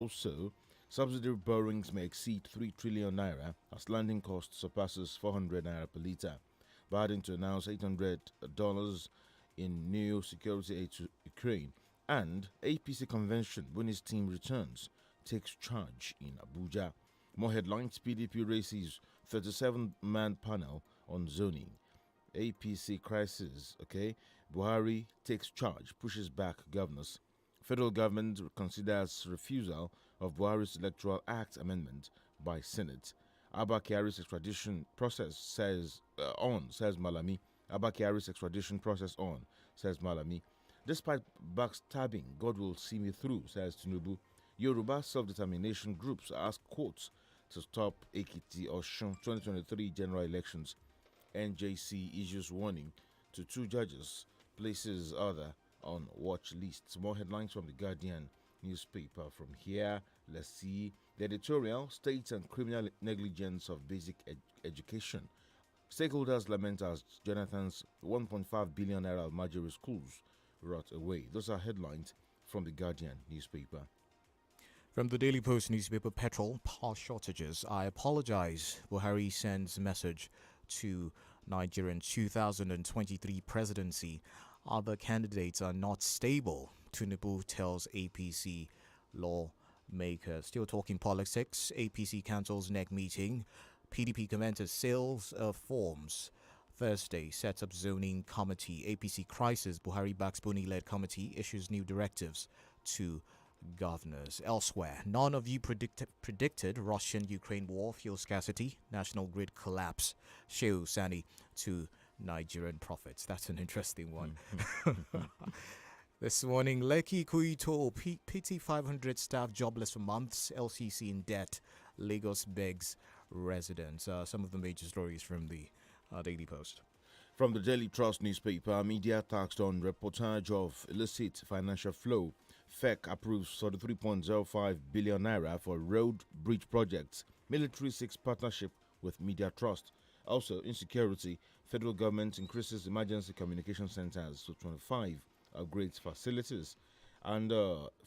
Also, subsidy borrowings may exceed 3 trillion naira as landing cost surpasses 400 naira per litre. Biden to announce $800 in new security aid to Ukraine. And APC convention, when his team returns, takes charge in Abuja. More headlines: PDP races 37-man panel on zoning. APC crisis, okay? Buhari takes charge, pushes back governors. Federal government considers refusal of Buhari's Electoral Act amendment by Senate. Abba Kyari's extradition process says Malami. Abba Kyari's extradition process on, says Malami. Despite backstabbing, God will see me through, says Tinubu. Yoruba self-determination groups ask courts to stop Ekiti Oshun 2023 general elections. NJC issues warning to two judges, places other on watch lists. More headlines from the Guardian newspaper from here. Let's see. The editorial: States and criminal negligence of basic education. Stakeholders lament as Jonathan's 1.5 billion naira Almajiri schools rot away. Those are headlines from the Guardian newspaper. From the Daily Post newspaper, petrol, parts shortages. I apologize. Buhari sends message to Nigerian 2023 presidency. Other candidates are not stable, Tinubu tells APC lawmaker. Still talking politics, APC cancels next meeting. PDP commences sales of forms. Thursday sets up zoning committee. APC crisis. Buhari backs Buni-led committee issues new directives to governors. Elsewhere, none of you predicted Russian-Ukraine war, fuel scarcity, national grid collapse. Shehu Sani to Nigerian profits. That's an interesting one. This morning, Lekki Kuito, PT 500 staff jobless for months, LCC in debt, Lagos begs residents. Some of the major stories from the Daily Post. From the Daily Trust newspaper, media taxed on reportage of illicit financial flow. FEC approves 33.05 billion naira for road bridge projects. Military seeks partnership with Media Trust. Also, insecurity. Federal government increases emergency communication centers to 25, upgrades facilities. And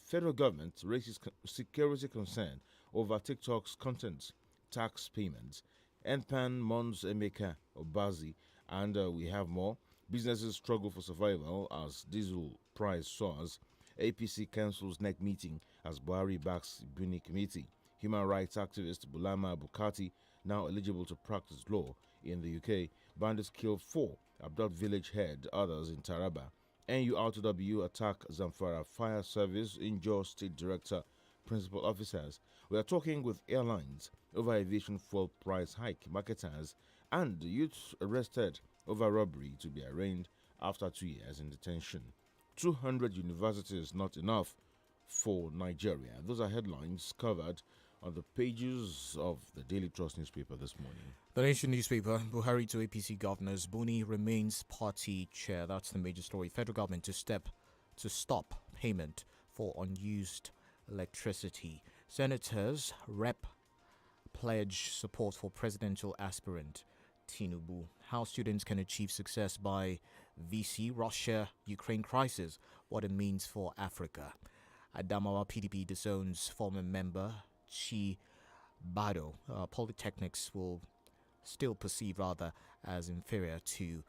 federal government raises security concern over TikTok's content, tax payments. NPAN mourns Emeka Obazi. And we have more. Businesses struggle for survival as diesel price soars. APC cancels next meeting as Buhari backs Buni committee. Human rights activist Bulama Bukati now eligible to practice law in the UK. Bandits kill 4, abduct village head, others in Taraba. NURTW attack Zamfara Fire Service, injure state director, principal officers. We are talking with airlines over aviation fuel price hike, marketers, and youths arrested over robbery to be arraigned after 2 years in detention. 200 universities not enough for Nigeria. Those are headlines covered on the pages of the Daily Trust newspaper this morning. The Nation newspaper, Buhari to APC governors, Buni remains party chair. That's the major story. Federal government to stop payment for unused electricity. Senators rep pledge support for presidential aspirant Tinubu. How students can achieve success by VC, Russia, Ukraine crisis, what it means for Africa. Adamawa PDP disowns former member Chi Bado. Polytechnics will still perceive rather as inferior to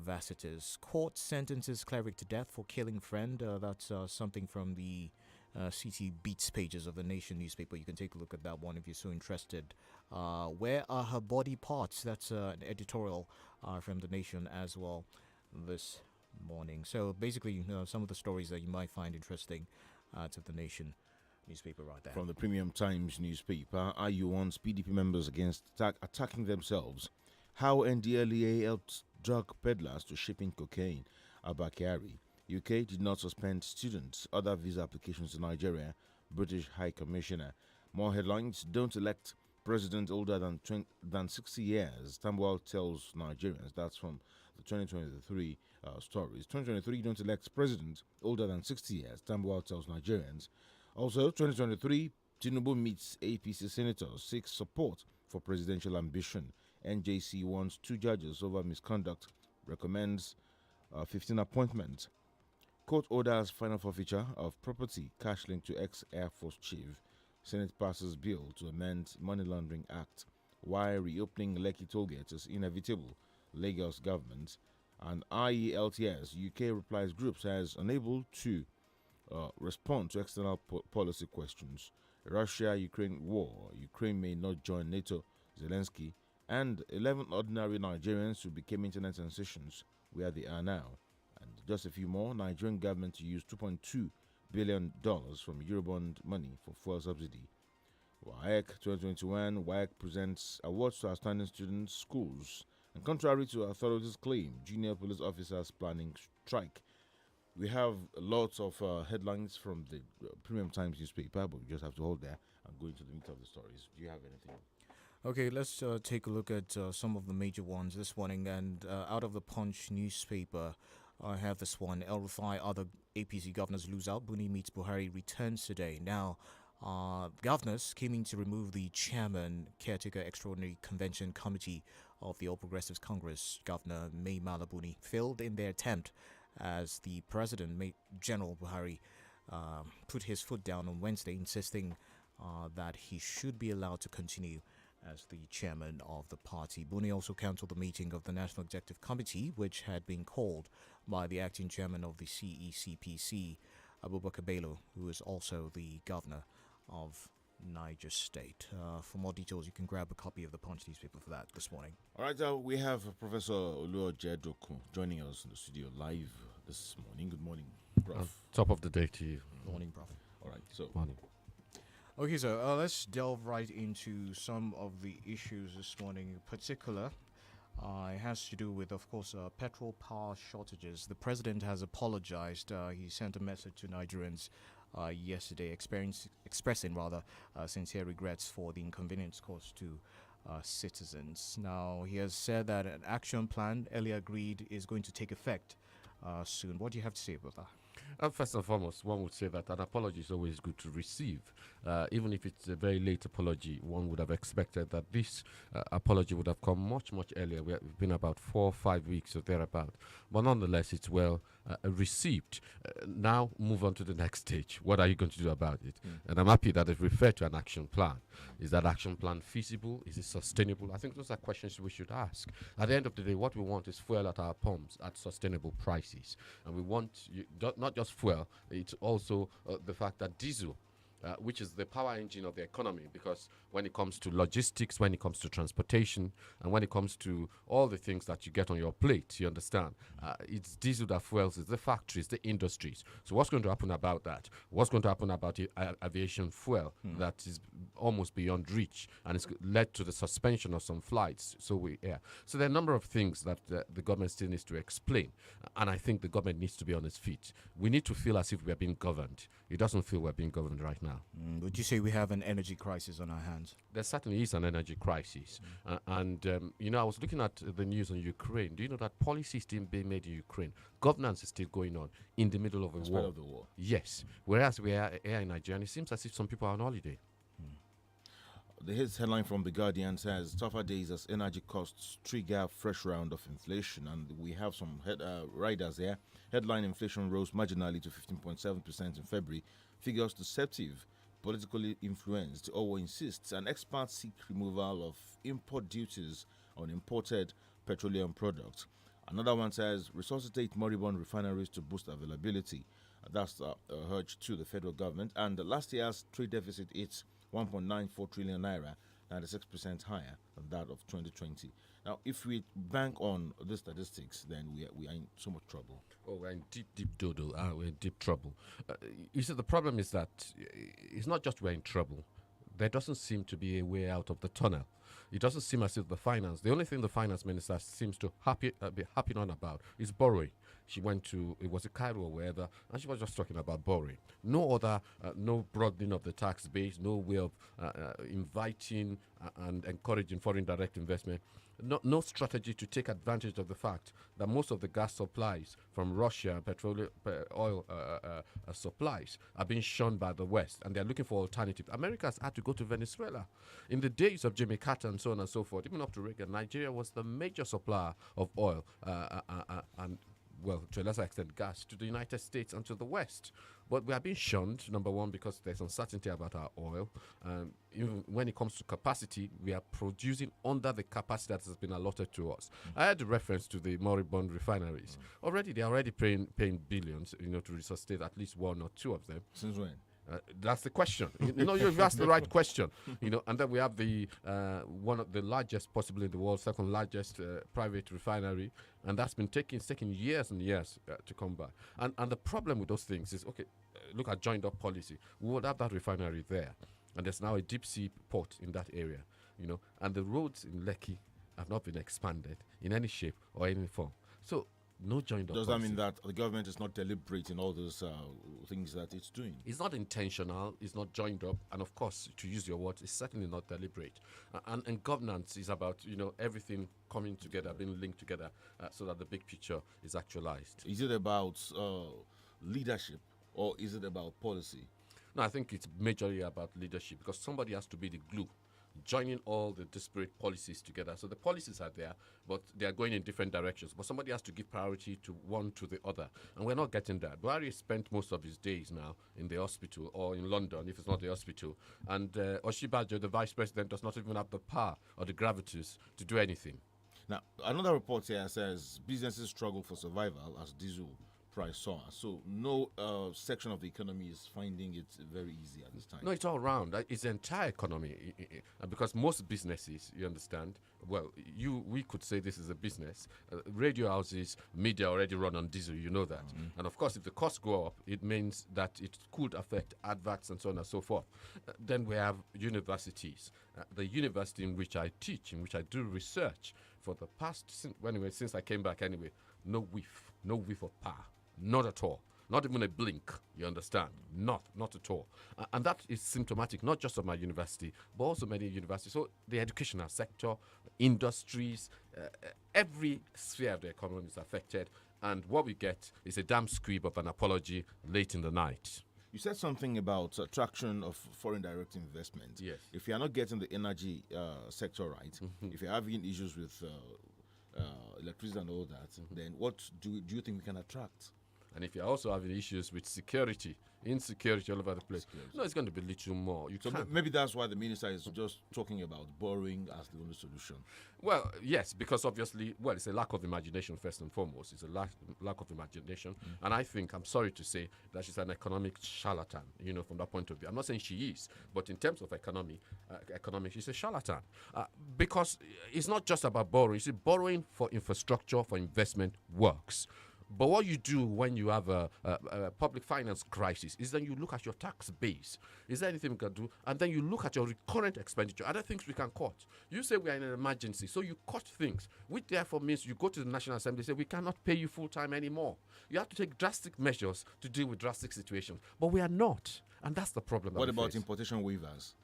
varsitors. Court sentences cleric to death for killing friend. That's something from the City Beats pages of the Nation newspaper. You can take a look at that one if you're so interested. Where are her body parts? That's an editorial from the Nation as well this morning. So basically, some of the stories that you might find interesting out of the Nation newspaper right there. From the Premium Times newspaper, IU wants PDP members against attacking themselves. How NDLEA helped drug peddlers to shipping cocaine. Abakari. UK did not suspend students' other visa applications to Nigeria. British High Commissioner. More headlines. Don't elect president older than 60 years. Tambuwal tells Nigerians. That's from the 2023 stories. 2023, don't elect president older than 60 years. Tambuwal tells Nigerians. Also, 2023, Tinubu meets APC senators, seeks support for presidential ambition. NJC wants 2 judges over misconduct, recommends 15 appointments. Court orders final forfeiture of property, cash linked to ex-Air Force Chief Senate passes bill to amend Money Laundering Act, while reopening Lekki tollgate is inevitable. Lagos government and IELTS UK replies group says unable to respond to external policy questions. Russia-Ukraine war. Ukraine may not join NATO. Zelensky and 11 ordinary Nigerians who became internet sensations where they are now. And just a few more. Nigerian government to use $2.2 billion from Eurobond money for fuel subsidy. WAEC 2021. WAEC presents awards to outstanding students, schools. And contrary to authorities' claim, junior police officers planning strike. We have lots of headlines from the Premium Times newspaper, but we just have to hold there and go into the meat of the stories. Do you have anything? Okay, let's take a look at some of the major ones this morning. And out of the Punch newspaper, I have this one. El Rufai, other APC governors lose out. Buni meets Buhari returns today. Now, governors came in to remove the chairman, caretaker extraordinary convention committee of the All Progressives Congress, Governor Mai Mala Buni, failed in their attempt as the president, General Buhari, put his foot down on Wednesday, insisting that he should be allowed to continue as the chairman of the party. Buni also cancelled the meeting of the National Executive Committee, which had been called by the acting chairman of the CECPC, Abubakar Bello, who is also the governor of Niger State. For more details, you can grab a copy of the Punch newspaper for that this morning. All right, we have Professor Oluojedoku joining us in the studio live this morning. Good morning, Prof. Top of the day to you. Morning, Prof. All right, so Morning. Okay, so let's delve right into some of the issues this morning. In particular, it has to do with, of course, petrol power shortages. The president has apologized. He sent a message to Nigerians yesterday, expressing sincere regrets for the inconvenience caused to citizens. Now, he has said that an action plan earlier agreed is going to take effect soon. What do you have to say about that? First and foremost, one would say that an apology is always good to receive. Even if it's a very late apology, one would have expected that this apology would have come much, much earlier. We've been about 4 or 5 weeks or thereabout. But nonetheless, it's well received. Now, move on to the next stage. What are you going to do about it? And I'm happy that they've referred to an action plan. Is that action plan feasible? Is it sustainable? I think those are questions we should ask. At the end of the day, what we want is fuel at our pumps at sustainable prices. And we want not just fuel, it's also the fact that diesel, which is the power engine of the economy, because when it comes to logistics, when it comes to transportation, and when it comes to all the things that you get on your plate, you understand, it's diesel that fuels, it's the factories, the industries. So what's going to happen about that? What's going to happen about the aviation fuel that is almost beyond reach, and it's led to the suspension of some flights? So there are a number of things that the government still needs to explain, and I think the government needs to be on its feet. We need to feel as if we're being governed. It doesn't feel we're being governed right now. Would you say we have an energy crisis on our hands? There certainly is an energy crisis. I was looking at the news on Ukraine. Do you know that policy is still being made in Ukraine? Governance is still going on in the middle of a war. Of the war. Yes. Whereas we are here in Nigeria, and it seems as if some people are on holiday. The headline from The Guardian says tougher days as energy costs trigger fresh round of inflation. And we have some riders there. Headline inflation rose marginally to 15.7% in February. Figures deceptive, politically influenced. Owo insists and experts seek removal of import duties on imported petroleum products. Another one says resuscitate moribund refineries to boost availability. That's the urge to the federal government. And last year's trade deficit is 1.94 trillion naira, 96% higher than that of 2020. Now, if we bank on the statistics, then we are in so much trouble. Oh, we're in deep doodle. We're in deep trouble. You see, the problem is that it's not just we're in trouble. There doesn't seem to be a way out of the tunnel. It doesn't seem as if the only thing the finance minister seems to be happy on about is borrowing. She went to, it was a Cairo or wherever, and she was just talking about borrowing. No broadening of the tax base, no way of inviting and encouraging foreign direct investment. No strategy to take advantage of the fact that most of the gas supplies from Russia, oil supplies, are being shunned by the West, and they're looking for alternatives. America has had to go to Venezuela. In the days of Jimmy Carter and so on and so forth, even up to Reagan, Nigeria was the major supplier of oil, and well, to a lesser extent, gas to the United States and to the West. But we are being shunned, number one, because there's uncertainty about our oil. Even when it comes to capacity, we are producing under the capacity that has been allotted to us. I had a reference to the moribund refineries. Already, they're already paying billions, to resuscitate at least one or two of them. Since when? That's the question. You've asked the right question. And then we have the one of the largest, possibly in the world, second largest private refinery, and that's been taking years and years to come by. And the problem with those things is, okay, look at joined up policy. We would have that refinery there, and there's now a deep sea port in that area, and the roads in Lekki have not been expanded in any shape or any form. So no joined up Does policy. that mean that the government is not deliberate in all those things that it's doing? It's not intentional, it's not joined up, and of course, to use your words, it's certainly not deliberate. And governance is about, everything coming together, being linked together, so that the big picture is actualized. Is it about leadership, or is it about policy? No, I think it's majorly about leadership, because somebody has to be the glue, joining all the disparate policies together. So the policies are there, but they are going in different directions. But somebody has to give priority to one to the other. And we're not getting that. Buhari spent most of his days now in the hospital or in London, if it's not the hospital. And Oshibajo, the vice president, does not even have the power or the gravitas to do anything. Now, another report here says businesses struggle for survival as diesel price soar. So no section of the economy is finding it very easy at this time. No, it's all round. It's the entire economy. Because most businesses, you understand, well, we could say this is a business. Radio houses, media already run on diesel, you know that. And of course, if the costs go up, it means that it could affect adverts and so on and so forth. Then we have universities. The university in which I teach, in which I do research, for the past, since I came back anyway, no whiff of power. Not at all. Not even a blink, you understand? Not at all. And that is symptomatic, not just of my university, but also many universities. So the educational sector, industries, every sphere of the economy is affected. And what we get is a damn squib of an apology late in the night. You said something about attraction of foreign direct investment. Yes. If you're not getting the energy sector right, if you're having issues with electricity and all that, then what do you think we can attract? And if you're also having issues with security, insecurity all over the place, no, it's going to be little more. Maybe that's why the minister is just talking about borrowing as the only solution. Well, yes, because obviously, it's a lack of imagination first and foremost. It's a lack of imagination. And I think, I'm sorry to say, that she's an economic charlatan, from that point of view. I'm not saying she is, but in terms of economy, she's a charlatan. Because it's not just about borrowing. You see, borrowing for infrastructure, for investment works. But what you do when you have a public finance crisis is then you look at your tax base. Is there anything we can do? And then you look at your recurrent expenditure. Are there things we can cut? You say we are in an emergency, so you cut things, which therefore means you go to the National Assembly and say we cannot pay you full-time anymore. You have to take drastic measures to deal with drastic situations. But we are not. And that's the problem. What about importation waivers?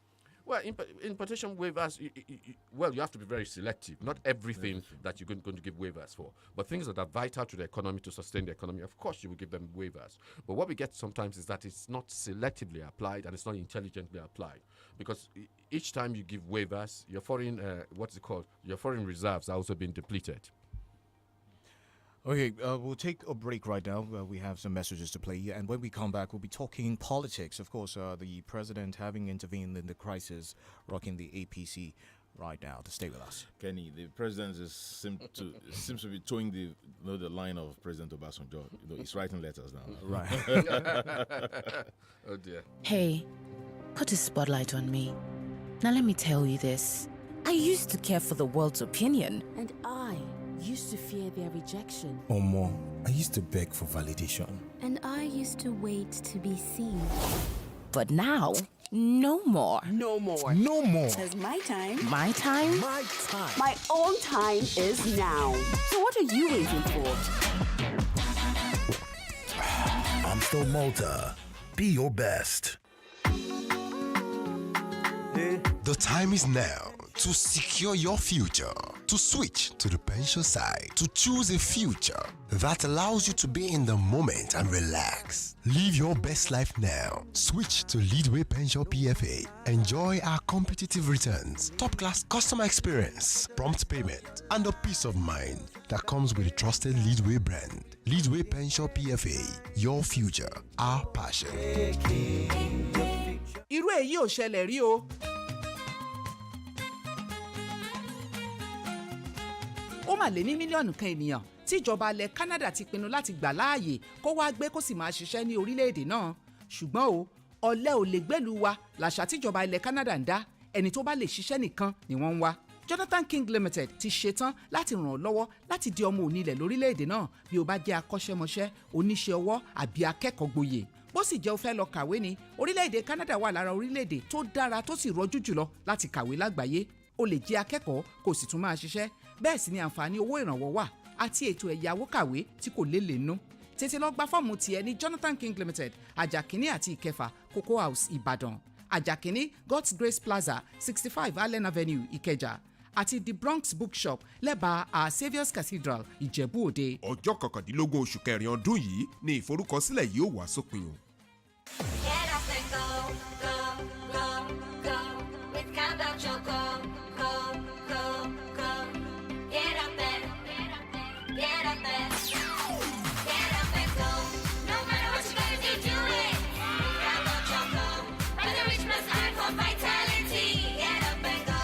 Well, importation waivers, you have to be very selective. Not everything that you're going to give waivers for. But things that are vital to the economy, to sustain the economy, of course you will give them waivers. But what we get sometimes is that it's not selectively applied and it's not intelligently applied. Because each time you give waivers, your foreign, your foreign reserves are also being depleted. Okay, we'll take a break right now. We have some messages to play, and when we come back, we'll be talking politics. Of course, the president having intervened in the crisis, rocking the APC right now. To stay with us, Kenny. The president seems to be towing the line of President Obasanjo. He's writing letters now. Right. Oh dear. Hey, put a spotlight on me. Now let me tell you this. I used to care for the world's opinion. And I used to fear their rejection. Omo, I used to beg for validation. And I used to wait to be seen. But now, no more. No more. No more. Because my time, My time? My time. my own time is now. So what are you waiting for? Amstel Malta. Be your best. The time is now to secure your future, to switch to the pension side, to choose a future that allows you to be in the moment and relax. Live your best life now. Switch to Leadway Pension PFA. Enjoy our competitive returns, top-class customer experience, prompt payment, and the peace of mind that comes with a trusted Leadway brand. Leadway Pension PFA, your future, our passion. Irú èyí ò ṣẹlẹ̀ rí o. Ó mà lé ní mílíọ̀nù kan ènìyàn tí ìjọba ilẹ̀ Canada ti pinnu láti gbà láàyè kó wá gbé kó sì máa ṣiṣẹ́ ní orílẹ̀-èdè náà. Ṣùgbọ́n o, ọ̀lẹ ò lè gbẹ́lu wa làṣà tíjọba ilẹ̀ Canada ń dá, ẹni tó bá lè ṣiṣẹ́ nìkan ni wọ́n ń wá. Jonathan King Limited ti ṣetán láti ràn ọ́ lọ́wọ́ láti di ọmọ onílẹ̀ lórílẹ̀‐èdè náà bí o bá jẹ́ akọ́ṣẹ́mọṣẹ́, oníṣẹ́ ọwọ́ àbí akẹ́kọ̀ọ́ gboyè. Bó sì jẹ́ o fẹ́ lọ kàwé ní orílẹ̀‐èdè Canada wà lára orílẹ̀‐èdè tó dára tó sì rọjú jùlọ láti kàwé lágbàáyé. O lè jẹ́ akẹ́kọ̀ọ́ kó sì tún máa ṣiṣẹ́. Bẹ́ẹ̀ sì ni àǹfààní owó ìrànwọ́ wà àti ètò ẹ̀yáwó kàwé tí kò lélẹ̀ nú. Tètè lọ gba fọ́ọ̀mù tiẹ̀ ní Jonathan King Limited, Àjàkíní àti Ìkẹfà, Cocoa House, Ìbàdàn. Àjàkíní, God's Grace Plaza, 65 Allen Avenue, Ìkẹjà. Àti The Bronx Bookshop lẹ́bàá Our Saviour's Cathedral, Ìjẹ̀bú Òde. Ọjọ́ 19 oṣù kẹrin ọdún yìí ni ìforúkọsílẹ̀ yìí ó wá sópin o. Get up and go, go, go, go. With Countdown Choco, go, go, go. Get up and go. Get up and go. No matter what you're gonna do, do it. Countdown Choco, where the rich must earn for vitality. Get up and go.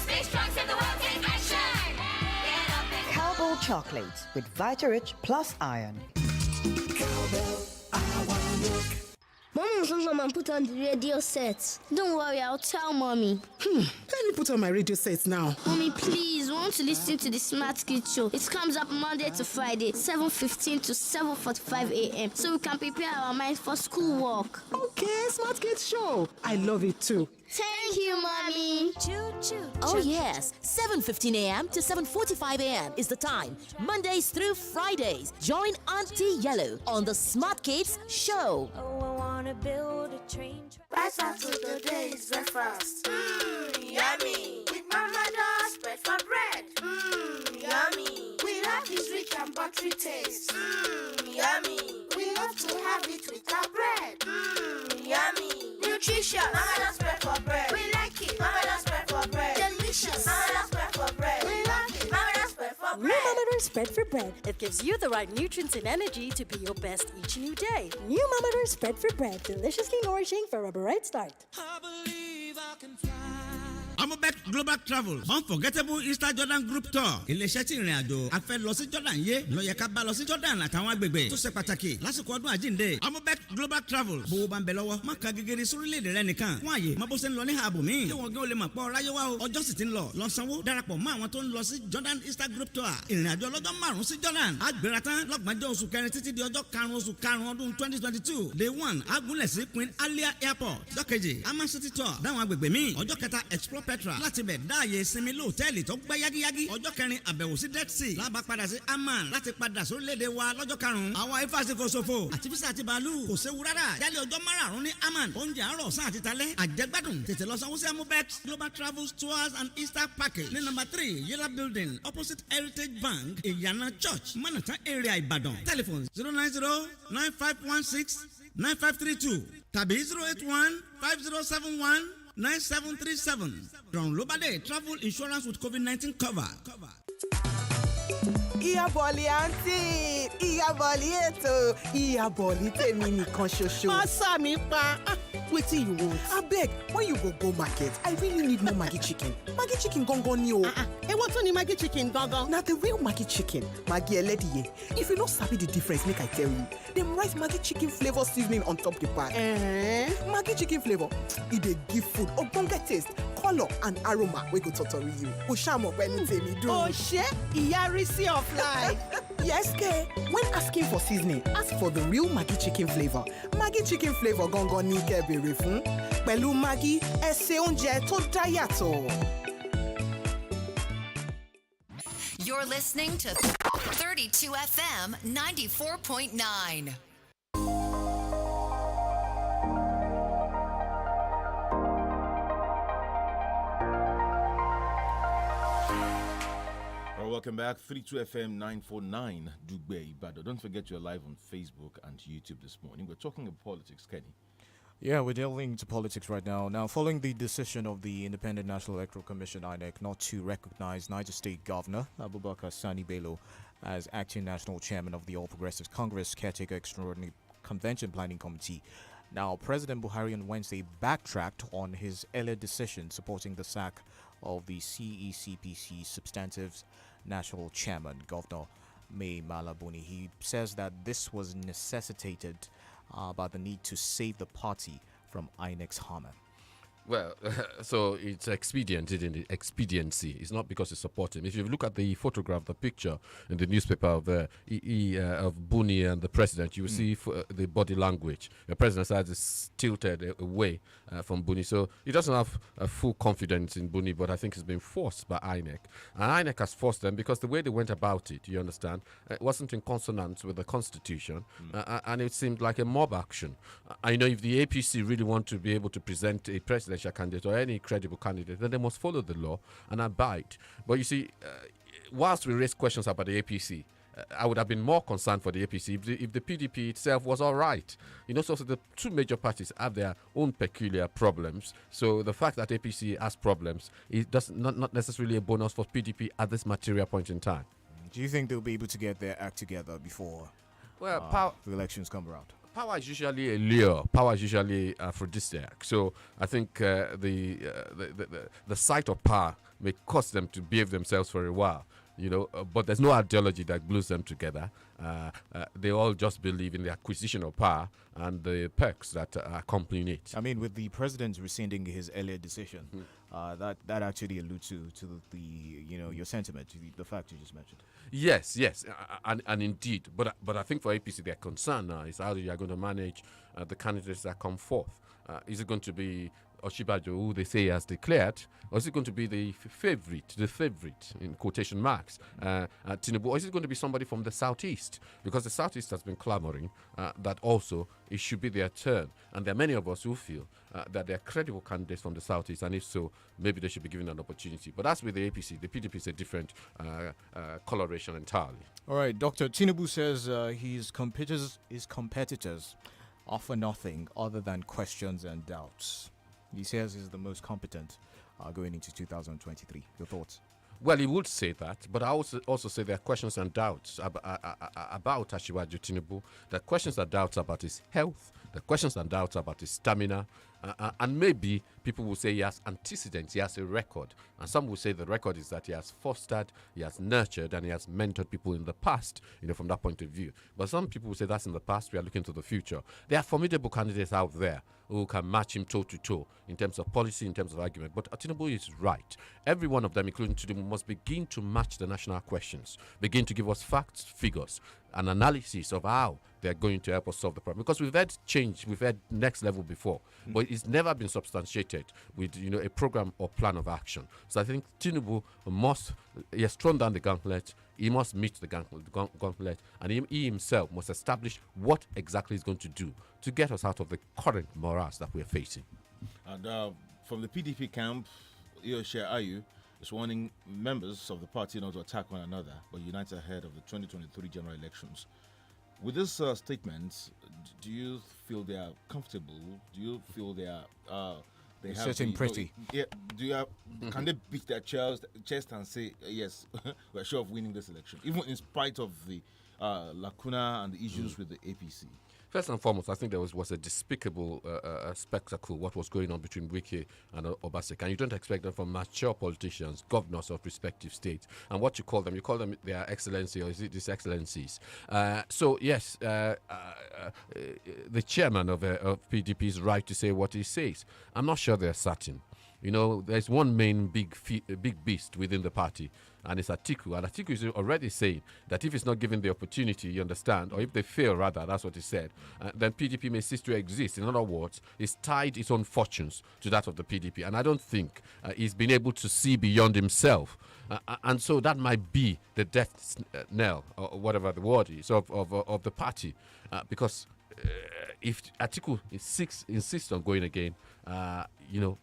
Stay strong, save the world, take action. Get up and go. Cowbell chocolates with Vitarich plus iron. Cowbell, I wanna look. Mom says Mama put on the radio set. Don't worry, I'll tell Mommy. Let me put on my radio set now. Mommy, please, we want to listen to the Smart Kids show. It comes up Monday to Friday, 7:15 to 7:45 a.m. so we can prepare our minds for school work. Okay, Smart Kids show. I love it too. Thank you, Mommy. Oh yes, 7:15 a.m. to 7:45 a.m. is the time. Mondays through Fridays. Join Auntie Yellow on the Smart Kids show. Oh, I wanna build a train. Rise up to the day's breakfast. Yummy. With Mama Do's bread for bread. Yummy. We love this rich and buttery taste. Yummy. We love to have it with our bread. Yummy. Nutritious. Mama Do's bread for bread. We like it. Mama Do's bread for bread. Delicious. Mama Do's bread for bread. We love it. Mama Do's bread for bread. New Mama Do's bread for bread. It gives you the right nutrients and energy to be your best each new day. New Mama Do's bread for bread. Deliciously nourishing for a bright start. I believe I can fly. Amobet Global Travel Unforgettable Easter Jordan Group Tour. Iléeṣẹ́ tí ìrìn àjò afẹ́ lọ sí Jordan yé ló yẹ ká bá lọ sí Jordan àtàwọn agbègbè tó ṣe pàtàkì lásìkò ọdún àjíǹde. Amobet Global Travel bówó bá ń bẹ lọ́wọ́ má ka gègèrè sórílẹ̀-èdè rẹ nìkan fún àyè má bó ṣe ń lọ ní ààbò míì. Kí wọ́n gé o lè mọ̀ pọ̀ ráyé wá o. Ọjọ́ sì ti ń lọ sanwó darapọ̀ mọ́ àwọn tó ń lọ sí Jordan Easter Group Tour. Ìrìn àjò ọlọ́jọ́ 5 sí Jordan. A gbéra tán lọ́gbọ̀njọ́ oṣù kẹrin títí di ọjọ́ 5 oṣù karùn-ún ọdún 2022. Day 1 agúnlẹ̀ sí Queen Alia Airport. Ọjọ́ kejì Ama City Tour dáwọn agbègbè míì. Ọjọ́ kẹta Explore Petra láti bẹ̀ dáàyè sinmi lóòtẹ́ẹ̀lì tó gbẹ́ yágíyágí. Ọjọ́ kẹrin àbẹ̀wò sí Dead Sea. Lábàá padà sí Amman láti padà sórílẹ̀-èdè wa lọ́jọ́ karùn-ún. Àwọn ifásitì ṣòfò àti físà àti bàálù kò séwu rárá. Jálẹ̀ ọjọ́ márùn-ún ní Amman. Oúnjẹ àárọ̀ sáà àti talẹ́. Àjẹgbádùn tètè lọ sanwó sí Amobet Global Travels Tours and Easter Package ní number 3 Yellow Building opposite Heritage Bank Ìyànà Church Manhattan area Ìbàdàn. Telephone 090-9516-9532 tàbí 081-5071-9737. Rọ̀rùn travel insurance with COVID-19 cover. Ìyá bọ̀lì àǹtí, ìyá bọ̀lì ètò, ìyá bọ̀lì tèmi nìkan ṣoṣo. Pásá mi pa. Wetin you want? Abeg, when you go market, I really need more Maggi chicken. Maggi chicken gangan ni o. Ewo tún ni Maggi chicken gangan? Na the real Maggi chicken, Maggi ẹlẹ́dìyẹ. If you no sabi the difference, make I tell you. Dem write Maggi chicken flavour seasoning on top the bag. Maggi chicken flavour, e dey give food ogbonge taste, colour and aroma wey go totori you. O ṣá mọ̀ pé ní tèmi dùn. O ṣé, ìyá Risi of life. Yes, ke. When asking for seasoning, ask for the real Maggi chicken flavour. Maggi chicken flavour gangan ni kẹ́ bèrè fún. Pẹ̀lú Maggi, ẹ ṣe oúnjẹ tó dá yàtọ̀. You're listening to 32 FM 94.9. Welcome back, 32 FM 949 Dugbe Ibadan. Don't forget you're live on Facebook and YouTube this morning. We're talking about politics, Kenny. Yeah, we're delving into politics right now. Now, following the decision of the Independent National Electoral Commission (INEC) not to recognize Niger State Governor Abubakar Sani Bello as acting national chairman of the All Progressives Congress Caretaker Extraordinary Convention Planning Committee, now President Buhari on Wednesday backtracked on his earlier decision supporting the sack of the CECPC substantive national chairman, Governor Mai Mala Buni. He says that this was necessitated by the need to save the party from INEC's hammer. Well, so it's expedient, isn't it? Expediency. It's not because you support him. If you look at the photograph, the picture in the newspaper of of Buni and the president, you will see the body language. The president's side is tilted away from Buni, so he doesn't have full confidence in Buni, but I think it's been forced by INEC. And INEC has forced them because the way they went about it, you understand, it wasn't in consonance with the constitution, and it seemed like a mob action. I know if the APC really want to be able to present a presidential candidate or any credible candidate, then they must follow the law and abide. But you see, whilst we raise questions about the APC, I would have been more concerned for the APC if the PDP itself was all right. You know, so the two major parties have their own peculiar problems. So the fact that APC has problems is not necessarily a bonus for PDP at this material point in time. Do you think they'll be able to get their act together before the elections come around? Power is usually a lure. Power is usually aphrodisiac. So I think the sight of power may cause them to behave themselves for a while. You know, but there's no ideology that glues them together. They all just believe in the acquisition of power and the perks that accompany it. I mean, with the president rescinding his earlier decision, that actually alludes to the your sentiment, the fact you just mentioned. Yes, and indeed. But I think for APC, their concern now is how you are going to manage the candidates that come forth. Is it going to be Oshibajo, who they say has declared, or is it going to be the favorite in quotation marks, Tinubu, or is it going to be somebody from the southeast? Because the southeast has been clamoring that also it should be their turn, and there are many of us who feel that they are credible candidates from the southeast, and if so, maybe they should be given an opportunity. But as with the APC, the PDP is a different coloration entirely. All right, Dr. Tinubu says his competitors offer nothing other than questions and doubts. He says he's the most competent going into 2023. Your thoughts? Well, he would say that, but I also say there are questions and doubts about Asiwaju Tinubu. There are questions and doubts about his health. There are questions and doubts about his stamina. And maybe people will say he has antecedents, he has a record. And some will say the record is that he has fostered, he has nurtured, and he has mentored people in the past, from that point of view. But some people will say that's in the past, we are looking to the future. There are formidable candidates out there who can match him toe-to-toe in terms of policy, in terms of argument. But Tinubu is right. Every one of them, including Tinubu, must begin to match the national questions, begin to give us facts, figures, an analysis of how they're going to help us solve the problem. Because we've had change, we've had next level before, but it's never been substantiated with a program or plan of action. So I think Tinubu he has thrown down the gauntlet. He must meet the gauntlet, and he himself must establish what exactly he's going to do to get us out of the current morass that we're facing. And from the PDP camp, Yoshe Ayu is warning members of the party not to attack one another, but unite ahead of the 2023 general elections. With this statement, do you feel they are comfortable? Do you feel they are sitting pretty? Can they beat their chest and say yes, we're sure of winning this election, even in spite of the lacuna and the issues with the APC? First and foremost, I think there was a despicable spectacle, what was going on between Wike and Obaseki. And you don't expect them from mature politicians, governors of respective states. And what you call them their excellency, or is it these excellencies? So, yes, the chairman of PDP is right to say what he says. I'm not sure they're certain. There's one main big beast within the party, and it's Atiku. And Atiku is already saying that if it's not given the opportunity, you understand, or if they fail, rather, that's what he said, then PDP may cease to exist. In other words, he's tied his own fortunes to that of the PDP. And I don't think he's been able to see beyond himself. And so that might be the death knell, or whatever the word is, of the party. Because if Atiku insists on going again,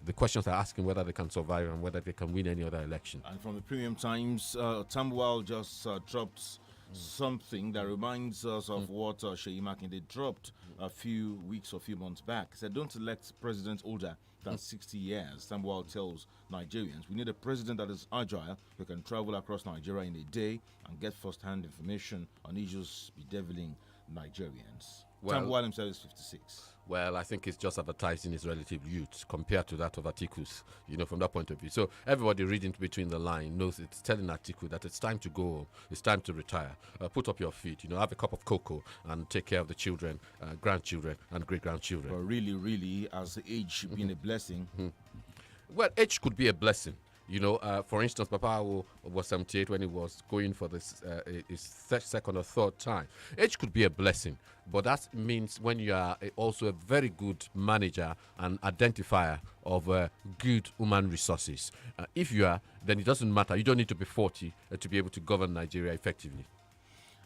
the questions are asking whether they can survive and whether they can win any other election. And from the Premium Times, Tambuwal just dropped something that reminds us of what Sheyi Makinde dropped a few weeks or few months back. He said, don't elect presidents older than 60 years. Tambuwal tells Nigerians, we need a president that is agile, who can travel across Nigeria in a day and get first-hand information on issues bedeviling Nigerians. Tambuwal himself is 56. Well, I think it's just advertising his relative youth compared to that of Atiku's, from that point of view. So everybody reading between the lines knows it's telling Atiku that it's time to go, it's time to retire. Put up your feet, have a cup of cocoa and take care of the children, grandchildren, and great-grandchildren. But really, as age been a blessing? Well, age could be a blessing. For instance, Papa was 78 when he was going for his second or third time. Age could be a blessing, but that means when you are also a very good manager and identifier of good human resources. If you are, then it doesn't matter. You don't need to be 40 to be able to govern Nigeria effectively.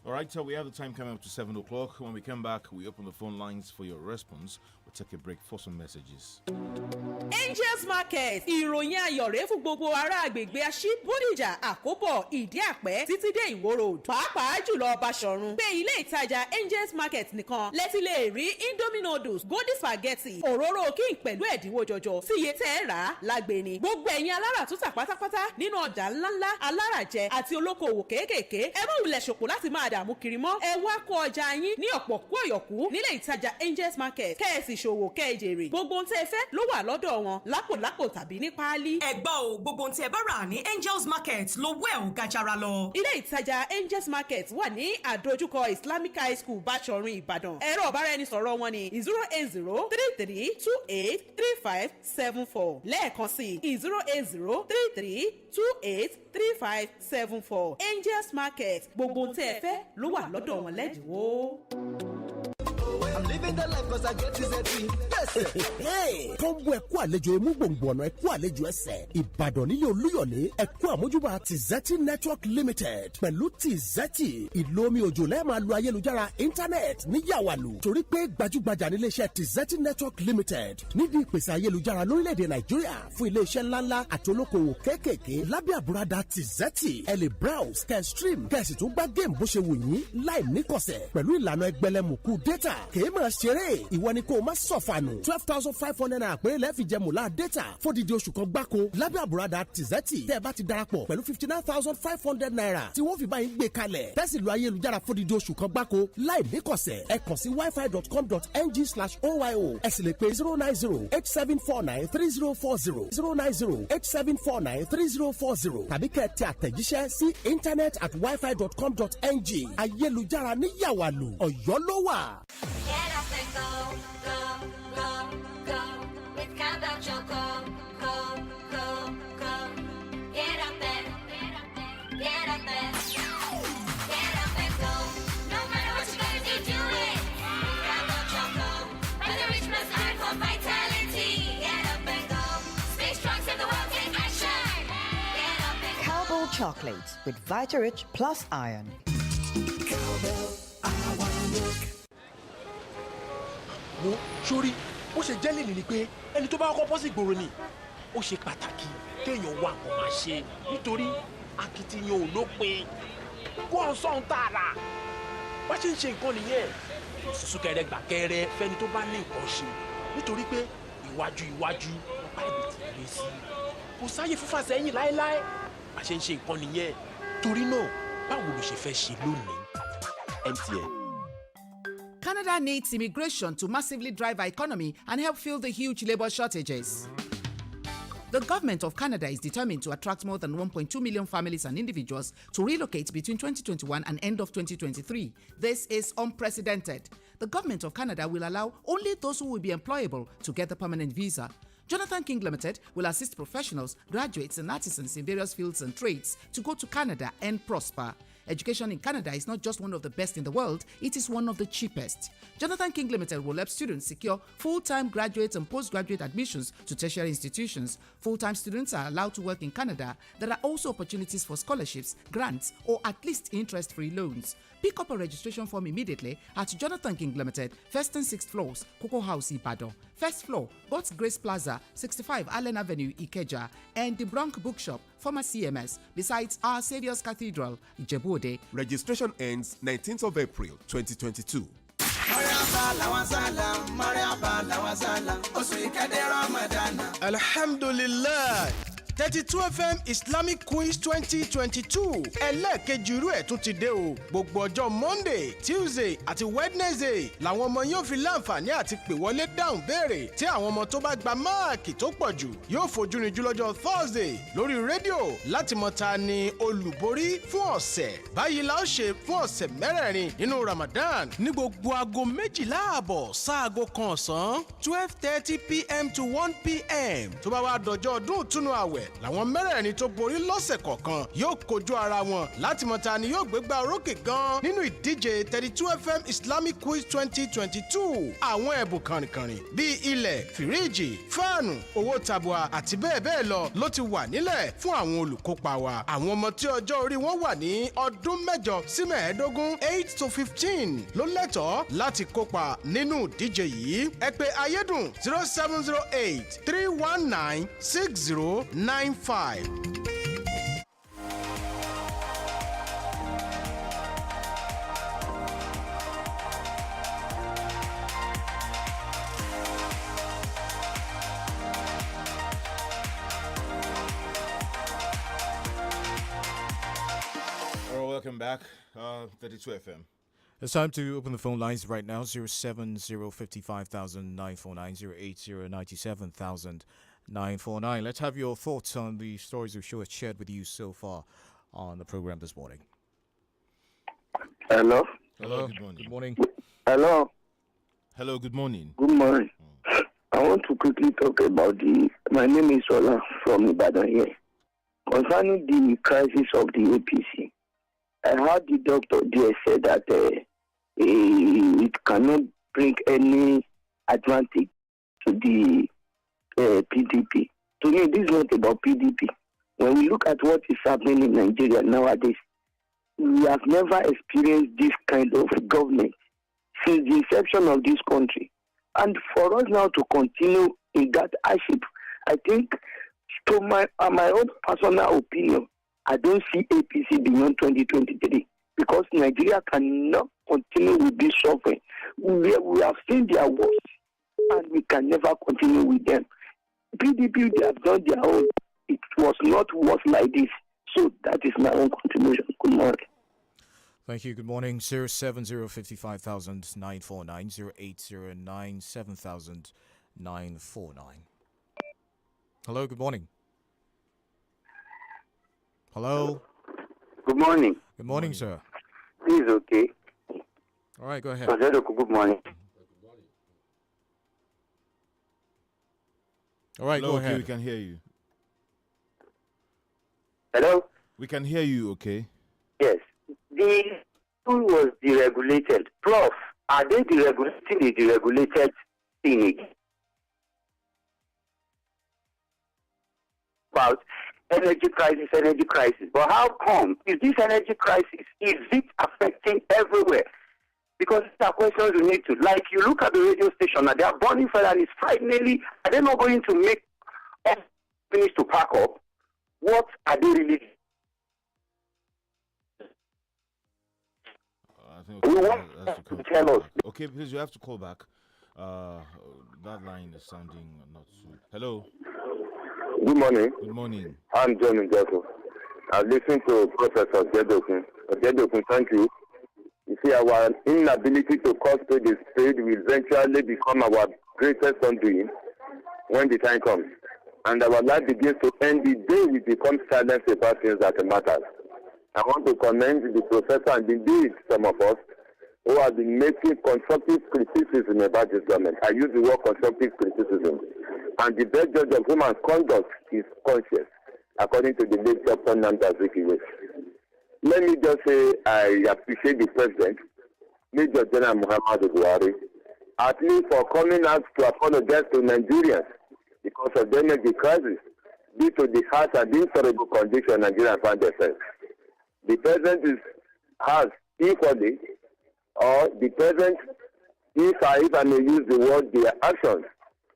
All right, so we have the time coming up to 7 o'clock. When we come back, we open the phone lines for your response. We'll take a break for some messages. Angels Market, ìròyìn ayọ̀ rèé fún gbogbo ará agbègbè Aṣí, Bódìjà, Àkóbọ̀, Ìdí Àpẹ́ títí dé Ìwó Road. Pàápàá jùlọ Báṣọ̀run. Pé ilé ìtajà Angels Market nìkan lẹ́tí lè rí Indomie noodles, Golden spaghetti, òróró kíń pẹ̀lú ẹ̀dínwó jọjọ. Sí iye tẹ́ ẹ rà á lágbèni. Gbogbo ẹ̀yin alára tútà pátápátá nínú ọjà ńláńlá, aláràjẹ àti olókoòwò kéékèèké. Ẹ má wulẹ̀ ṣòpò láti máa dààmú kiri mọ́. Ẹ wá kó ọjà yín ní ọ̀pọ̀ kú ọ̀yọ̀kú nílé ìtajà Angels Market. Kẹ́ẹ̀sì ṣòwò kẹ́ẹ̀jèrè. Gbogbo ohun tẹ́ ẹ fẹ́ ló wà lọ́dọ̀ wọn lápòlápò tàbí ní páálí. Ẹ gbọ́ o, gbogbo ohun tí ẹ bá rà ní Angels Market lówó ẹ̀ ò ga jara lọ. Ilé ìtajà Angels Market wà ní àdójúkọ Islamic High School Báṣọ̀run Ìbàdàn. Ẹ̀rọ ọ̀báraẹnisọ̀rọ̀ wọn ni 08033283574. Lẹ́ẹ̀kan sí 08033283574. Angels Market, gbogbo ohun tí ẹ fẹ́ ló wà lọ́dọ̀ wọn lẹ́dínwó. I'm living the life cause I get to Z. Kọ́ńbù ẹ̀kú àlejò emú gbòǹgbò ọ̀nà ẹ̀kú àlejò ẹsẹ̀ Ìbàdàn nílé Olúyọ̀lé ẹ̀kú àmójúbà Tizeti Network Limited pẹ̀lú Tizeti ìlò omi òjò lẹ́ẹ̀máa lu ayélujára íńtánẹ́ẹ̀tì ní yàwàlù torí pé gbajúgbajà ní iléeṣẹ́ Tizeti Network Limited nídìí ìpèsè ayélujára lórílẹ̀‐èdè Nàìjíríà fún iléeṣẹ́ ńláńlá àti olókoòwò kéékèèké lábẹ́ àbúradà Tizeti ẹ lè browse kẹ́ stream kẹ́ sì tún gbá géèmù bó ṣe wù yín láì níkọ̀sẹ̀ pẹ̀lú ìlànà ẹgbẹ̀lẹ́mùkú data kèé máa ṣeré ìwọ ni kò má sọ̀fànù 12,500 naira péré lẹ́ẹ̀fì jẹ mùlá data fódìdí oṣù kan gbáko lábẹ́ àbúradà Tizeti tẹ́ ẹ bá ti darapọ̀ pẹ̀lú 59,500 naira tí wọ́n fi bá yín gbé kalẹ̀ tẹ́sí lu ayélujára fódìdí oṣù kan gbáko láì níkọ̀sẹ̀ ẹ kàn sí wifi.com.ng/oyo ẹ sì lè pe 09087493040 09087493040 tàbí kẹ́ ẹ tẹ àtẹ̀jíṣẹ́ sí internet@wifi.com.ng ayélujára ní yàwàlù Ọ̀yọ́ ló wà. Get up and go, go, go, go. With Countdown Choco, go, go, go. Get up and, get up and, get up and, get up and go. No matter what you're gonna do, do it. Countdown Choco, by the rich man's art for vitality. Get up and go. Stay strong, save the world, take action. Get up and go. Cowbell chocolate with Vitarich plus iron. Cowbell, I wanna look. Wo sórí ó ṣe jẹ́ lèlè ni pé ẹni tó bá kọ́ bọ́ sí ìgboro ni ó ṣe pàtàkì kéèyàn wà kó máa ṣe nítorí akitiyan ò lópin kó ọ̀n sọ̀n tààrà bá ṣe ń ṣe nǹkan nìyẹn ìsúsúkẹrẹ gbàkẹrẹ fẹ́ni tó bá ní nǹkan ṣe nítorí pé iwájú ọ̀pá ibi tí ì lé sí kò sáyè fífà sẹ́yìn láéláé bá ṣe ń ṣe nǹkan nìyẹn torí náà báwo ló ṣe fẹ́ ṣe lónìí MTN. Canada needs immigration to massively drive our economy and help fill the huge labor shortages. The government of Canada is determined to attract more than 1.2 million families and individuals to relocate between 2021 and end of 2023. This is unprecedented. The government of Canada will allow only those who will be employable to get the permanent visa. Jonathan King Limited will assist professionals, graduates, and artisans in various fields and trades to go to Canada and prosper. Education in Canada is not just one of the best in the world, it is one of the cheapest. Jonathan King Limited will help students secure full-time graduate and postgraduate admissions to tertiary institutions. Full-time students are allowed to work in Canada. There are also opportunities for scholarships, grants, or at least interest-free loans. Pick up a registration form immediately at Jonathan King Limited, 1st and 6th floors, Cocoa House, Ibadan. First floor, God's Grace Plaza, 65 Allen Avenue, Ikeja, and the Bronx Bookshop, former CMS, besides Our Saviour's Cathedral, Ijebu-Ode. Registration ends 19th of April 2022. Alhamdulillah. 32 FM Islamic Quiz 2022 ẹlẹ́ẹ̀kejì irú ẹ̀ tún ti dé o. Gbogbo ọjọ́ Monday, Tuesday àti Wednesday làwọn ọmọ yóò fi láǹfààní àti pè wọlé dáhùn béèrè tí àwọn ọmọ tó bá gba máàkì tó pọ̀ jù yóò fojú rinjú lọ́jọ́ Thursday lórí rédíò láti mọ̀ ta ni olùborí fún ọ̀sẹ̀. Báyìí la ó ṣe fún ọ̀sẹ̀ mẹ́rẹ̀ẹ̀rin nínú Ramadan ní gbogbo aago 12:00 sáago kan ọ̀sán 12:30 p.m. to 1 p.m. tó bá wá dọjọ́ ọdún ìtúnu àwẹ̀ làwọn mẹ́rẹ̀ẹ̀rin tó borí lọ́sẹ̀ kọ̀ọ̀kan yóò kojú ara wọn láti mọ̀ ta ni yóò gbégbá orókè gan nínú ìdíje 32 FM Islamic Quiz 2022. Àwọn ẹ̀bùn kànrìnkànrìn bíi ilẹ̀, fìríìjì, fáànù, owó tabua àti bẹ́ẹ̀ bẹ́ẹ̀ lọ ló ti wà nílẹ̀ fún àwọn olùkópa wa. Àwọn ọmọ tí ọjọ́ orí wọn wà ní ọdún 8 sí 15 8 to 15 ló lẹ́tọ̀ọ́ láti kópa nínú ìdíje yìí. Ẹ pè Ayédùn 0708 319 6095. Welcome back, 32 FM. It's time to open the phone lines right now. 070-55,949, Let's have your thoughts on the stories we've shared with you so far on the program this morning. Hello. Hello, good morning. Good morning. Hello. Hello, good morning. Good morning. I want to quickly talk about my name is Ola from Ibadan here. Concerning the crisis of the APC, I heard the doctor there said that it cannot bring any advantage to the PDP. To me, this is not about PDP. When we look at what is happening in Nigeria nowadays, we have never experienced this kind of government since the inception of this country. And for us now to continue in that hardship, I think, to my own personal opinion, I don't see APC beyond 2023 because Nigeria cannot continue with this suffering. We have seen their worst, and we can never continue with them. PDP, they have done their own. It was not worse like this. So that is my own contribution. Good morning. Thank you. Good morning. 070-55,949, 08097,949. Hello, good morning. Hello. Good morning. Good morning, sir. This is okay. All right, go ahead. Good morning. All right, Hello, go okay, ahead. we can hear you. Hello? We can hear you, okay? Yes. The school was deregulated. Prof, are they deregulating the deregulated thing again? About energy crisis. But how come? Is this energy crisis, is it affecting everywhere? Because these are questions we need to. Like, you look at the radio station, and they are burning fire, and it's finally, are they not going to make us finish to pack up? What are they really? I think We want to tell us. Okay, please, you have to call back. That line is sounding not so. Hello. Good morning. Good morning. I'm John Njoko. I've listened to Professor Jedokun. Jedokun, thank you. You see, our inability to call spade a spade will eventually become our greatest undoing when the time comes. And our life begins to end the day we become silent about things that matter. I want to commend the professor and indeed some of us who have been making constructive criticism about this government. I use the word constructive criticism. And the best judge of human conduct is conscience, according to the late Dr. Namdaziki. Let me just say I appreciate the president, Major General Muhammadu Buhari, at least for coming out to apologize to Nigerians because of the energy crisis due to the harsh and intolerable condition Nigerians find themselves. The president has equally, or the president, if I may use the word, their actions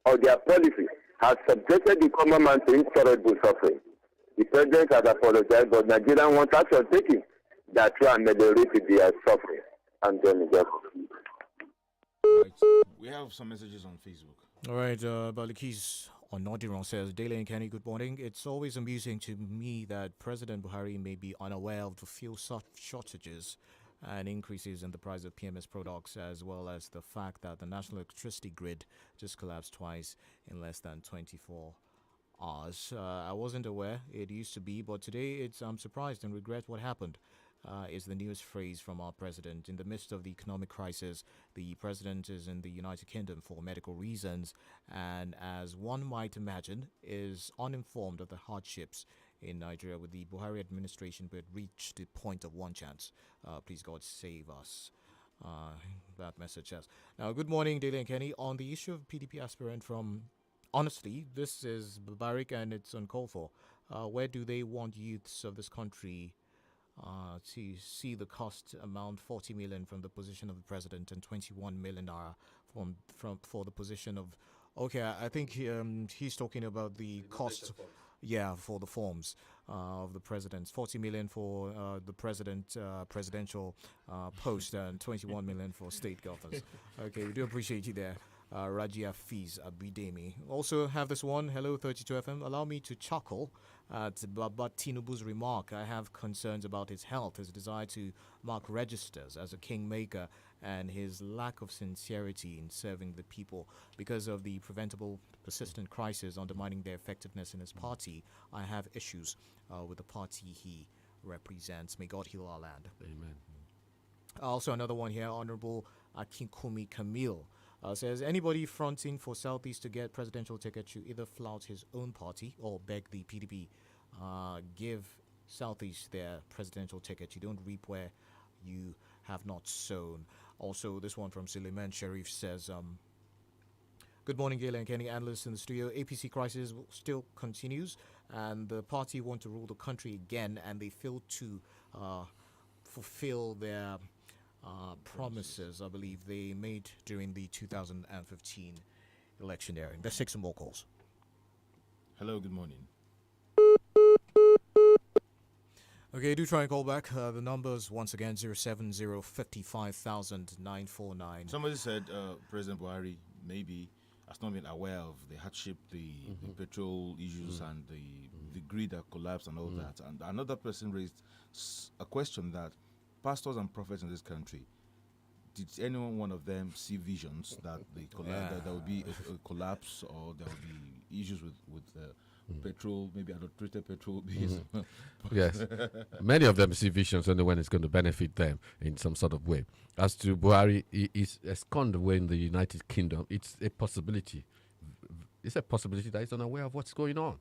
or their policy has subjected the common man to intolerable suffering. The president has apologized, but Nigerians want action taken that try and ameliorate their suffering. And then Right. We have some messages on Facebook. All right, Balikis Onodiron says, DELE and Kenny, good morning. It's always amusing to me that President Buhari may be unaware of the fuel shortages and increases in the price of PMS products, as well as the fact that the national electricity grid just collapsed twice in less than 24 hours. I wasn't aware it used to be, but today I'm surprised and regret what happened. Is the newest phrase from our president. In the midst of the economic crisis, the president is in the United Kingdom for medical reasons, and as one might imagine, is uninformed of the hardships in Nigeria with the Buhari administration, but reached the point of one chance. Please God save us. That message says. Now, good morning, DELE and Kenny. On the issue of PDP aspirant from, honestly, this is barbaric and it's uncalled for. Where do they want youths of this country to see the cost amount 40 million from the position of the president and 21 million for the position of, okay, I think he's talking about the cost, yeah, for the forms of the presidents. 40 million for the presidential post and 21 million for state governors. Okay, we do appreciate you there. Rajia Fiz Abidemi. Also have this one. Hello 32 FM. Allow me to chuckle at Baba Tinubu's remark. I have concerns about his health, his desire to mark registers as a kingmaker, and his lack of sincerity in serving the people. Because of the preventable persistent crisis undermining their effectiveness in his party, I have issues with the party he represents. May God heal our land. Amen. Also another one here, Honorable Akinkumi Camille. Says anybody fronting for Southeast to get presidential ticket should either flout his own party or beg the PDP give Southeast their presidential ticket. You don't reap where you have not sown. Also, this one from Suleiman Sharif says, good morning, Gail and Kenny, analysts in the studio. APC crisis still continues, and the party want to rule the country again, and they fail to fulfill their promises, I believe, they made during the 2015 electioneering. Let's take some more calls. Hello, good morning. Okay, do try and call back. The numbers, once again, 070-55,949. Somebody said President Buhari maybe has not been aware of the hardship, the petrol issues, and the grid that collapsed and all that. And another person raised a question that pastors and prophets in this country, did any one of them see visions that that there will be a collapse, or there will be issues with petrol, maybe adulterated petrol? Yes, many of them see visions only when it's going to benefit them in some sort of way. As to Buhari, he is ensconced away in the United Kingdom. It's a possibility. It's a possibility that he's unaware of what's going on.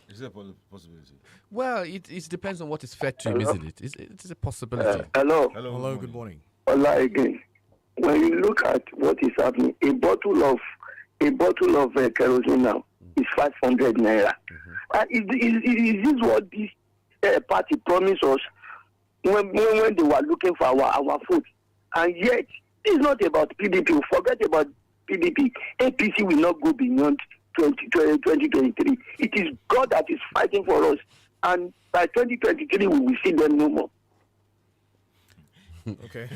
Is it a possibility? Well, it depends on what is fed to him, isn't it? It's a possibility. Hello. Hello, good morning. Hola again. When you look at what is happening, a bottle of kerosene now is 500 naira. Is this what this party promised us when they were looking for our food? And yet, it's not about PDP. Forget about PDP. APC will not go beyond 2023. It is God that is fighting for us, and by 2023 we will see them no more. Okay.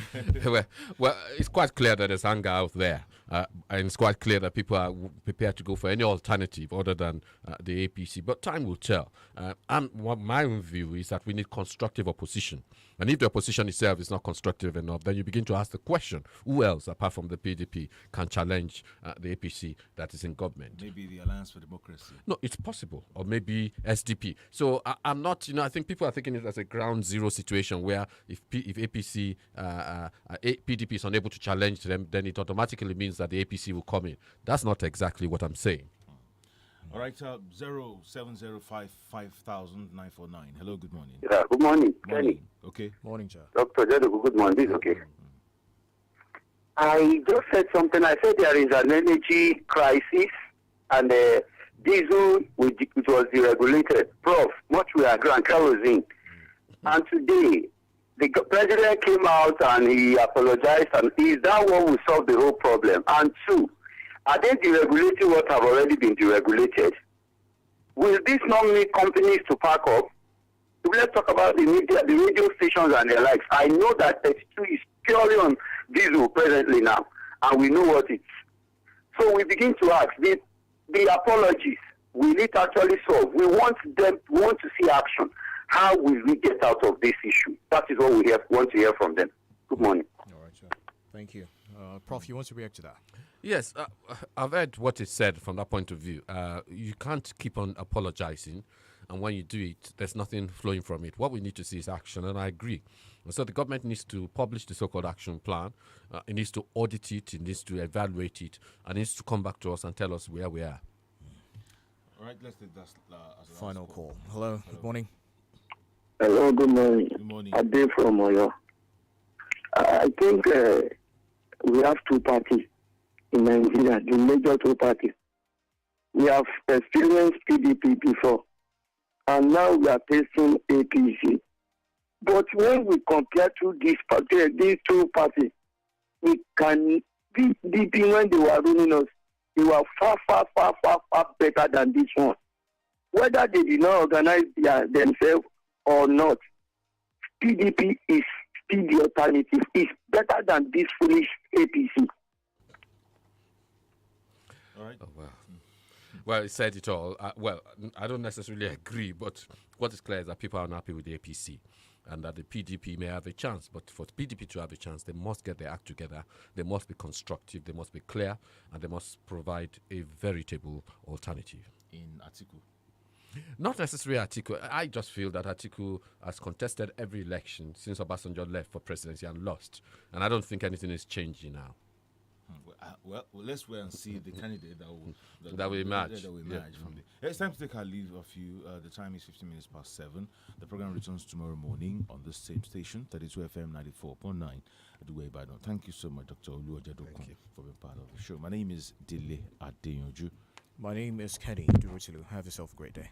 well, it's quite clear that there's anger out there, and it's quite clear that people are prepared to go for any alternative other than the APC. But time will tell. My own view is that we need constructive opposition. And if the opposition itself is not constructive enough, then you begin to ask the question, who else, apart from the PDP, can challenge the APC that is in government? Maybe the Alliance for Democracy. No, it's possible. Or maybe SDP. So I'm not, I think people are taking it as a ground zero situation where if APC, PDP is unable to challenge them, then it automatically means that the APC will come in. That's not exactly what I'm saying. All right, 07055,949. Hello, good morning. Yeah, good morning, Kenny. Okay. Morning, sir. Dr. Jedu, good morning. This is okay. I just said something. I said there is an energy crisis, and diesel, which was deregulated. Prof, much we agree on kerosene. And today, the president came out and he apologized. And is that what will solve the whole problem? And two, are they deregulating what have already been deregulated? Will this not make companies to pack up? Let's talk about the media, the radio stations and their likes. I know that 32 is purely on diesel presently now. and we know what it's. So we begin to ask, the apologies, will it actually solve? We want to see action. How will we get out of this issue? That is what we want to hear from them. Good morning. All right, sir. Thank you. Prof, you want to react to that? Yes, I've heard what is said from that point of view. You can't keep on apologizing, and when you do it, there's nothing flowing from it. What we need to see is action, and I agree. And so the government needs to publish the so-called action plan. It needs to audit it, it needs to evaluate it, and it needs to come back to us and tell us where we are. All right, let's take that as a final call. Hello, good morning. Hello, good morning. Good morning. Ade from Oyo. I think we have two parties in Nigeria, the major two parties. We have experienced PDP before, and now we are facing APC. But when we compare to these two parties, we can PDP when they were ruling us, they were far better than this one. Whether they did not organize themselves or not, PDP is still the alternative. It's better than this foolish APC. All right. Oh, wow. Well, it said it all. Well, I don't necessarily agree, but what is clear is that people are unhappy with the APC and that the PDP may have a chance. But for the PDP to have a chance, they must get their act together. They must be constructive. They must be clear. And they must provide a veritable alternative. In Atiku? Not necessarily Atiku. I just feel that Atiku has contested every election since Obasanjo left for presidency and lost. And I don't think anything is changing now. Well, let's wait and see the candidate that will emerge. From the. It's time to take our leave of you. The time is 15 minutes past 7. The program returns tomorrow morning on the same station, 32 FM 94.9 at the way by now. Thank you so much, Dr. Oluojadokun, for being part of the show. My name is DELE ADEYANJU. My name is Kenny DUROTILU. Have yourself a great day.